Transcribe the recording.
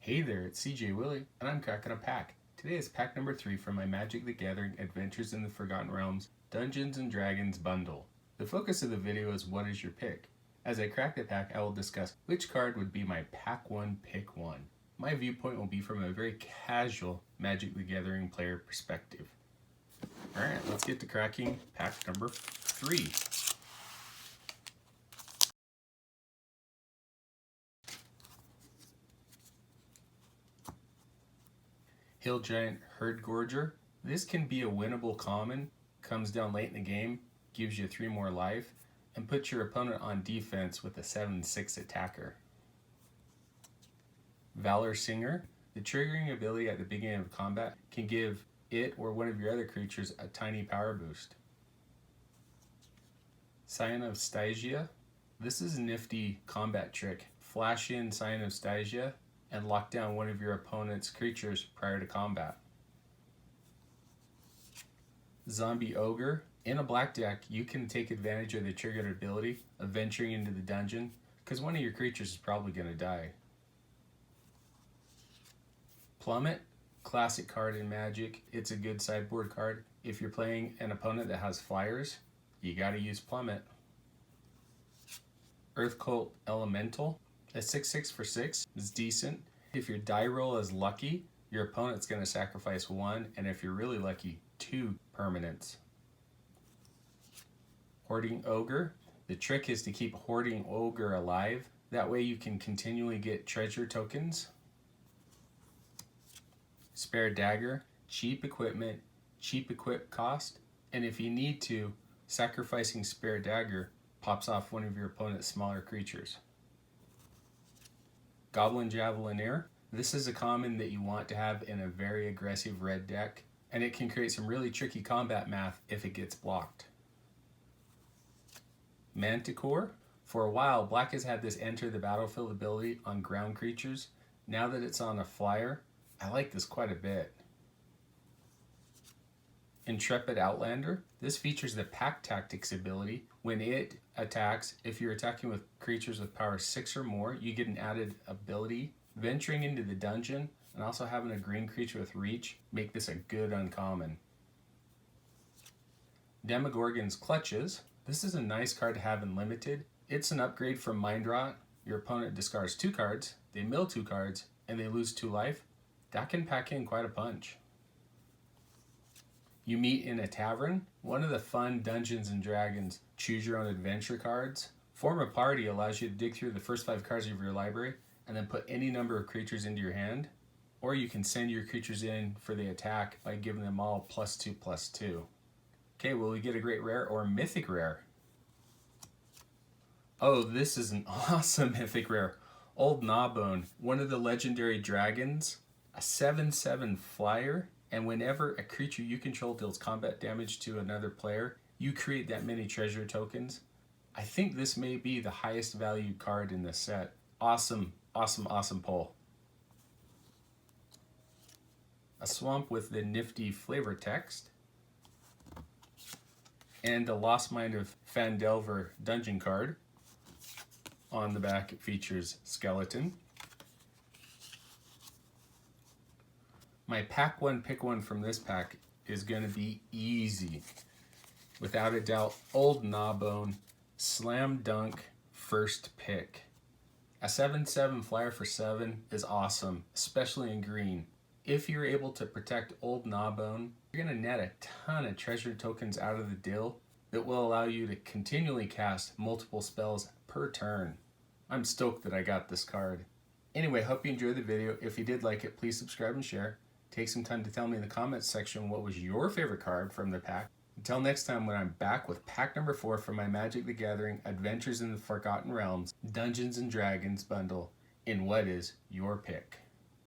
Hey there, it's CJ Willie, and I'm cracking a pack. Today is pack number 3 from my Magic the Gathering Adventures in the Forgotten Realms Dungeons & Dragons bundle. The focus of the video is what is your pick. As I crack the pack, I will discuss which card would be my pack 1 pick 1. My viewpoint will be from a very casual Magic the Gathering player perspective. Alright, let's get to cracking pack number 3. Hill Giant Herd Gorger. This can be a winnable common, comes down late in the game, gives you 3 more life, and puts your opponent on defense with a 7/6 attacker. Valor Singer. The triggering ability at the beginning of combat can give it or one of your other creatures a tiny power boost. Scion of Stygia. This is a nifty combat trick. Flash in Scion of Stygia and lock down one of your opponent's creatures prior to combat. Zombie Ogre. In a black deck, you can take advantage of the triggered ability of venturing into the dungeon because one of your creatures is probably going to die. Plummet. Classic card in Magic. It's a good sideboard card. If you're playing an opponent that has flyers, you got to use Plummet. Earthcult Elemental. A 6/6 for 6 is decent. If your die roll is lucky, your opponent's going to sacrifice 1, and if you're really lucky, 2 permanents. Hoarding Ogre. The trick is to keep Hoarding Ogre alive. That way you can continually get treasure tokens. Spare Dagger. Cheap equipment, cheap equip cost, and if you need to, sacrificing Spare Dagger pops off one of your opponent's smaller creatures. Goblin Javelineer. This is a common that you want to have in a very aggressive red deck, and it can create some really tricky combat math if it gets blocked. Manticore. For a while, Black has had this enter the battlefield ability on ground creatures. Now that it's on a flyer, I like this quite a bit. Intrepid Outlander. This features the Pack Tactics ability. When it attacks, if you're attacking with creatures with power 6 or more, you get an added ability. Venturing into the dungeon and also having a green creature with reach make this a good uncommon. Demogorgon's Clutches. This is a nice card to have in Limited. It's an upgrade from Mind Rot. Your opponent discards 2 cards, they mill 2 cards, and they lose 2 life. That can pack in quite a punch. You Meet in a Tavern. One of the fun Dungeons & Dragons choose your own adventure cards. Form a party allows you to dig through the first 5 cards of your library and then put any number of creatures into your hand. Or you can send your creatures in for the attack by giving them all +2/+2. Okay, will we get a great rare or mythic rare? Oh, this is an awesome mythic rare. Old Gnawbone, one of the legendary dragons, a 7/7 flyer. And whenever a creature you control deals combat damage to another player, you create that many treasure tokens. I think this may be the highest valued card in this set. Awesome, awesome, awesome pull. A Swamp with the nifty flavor text. And the Lost Mind of Phandelver dungeon card. On the back it features Skeleton. My pack 1 pick 1 from this pack is going to be easy. Without a doubt, Old Gnawbone, slam dunk, first pick. A 7/7 flyer for 7 is awesome, especially in green. If you're able to protect Old Gnawbone, you're going to net a ton of treasure tokens out of the deal that will allow you to continually cast multiple spells per turn. I'm stoked that I got this card. Anyway, hope you enjoyed the video. If you did like it, please subscribe and share. Take some time to tell me in the comments section what was your favorite card from the pack. Until next time when I'm back with pack number 4 from my Magic the Gathering Adventures in the Forgotten Realms Dungeons & Dragons bundle in what is your pick.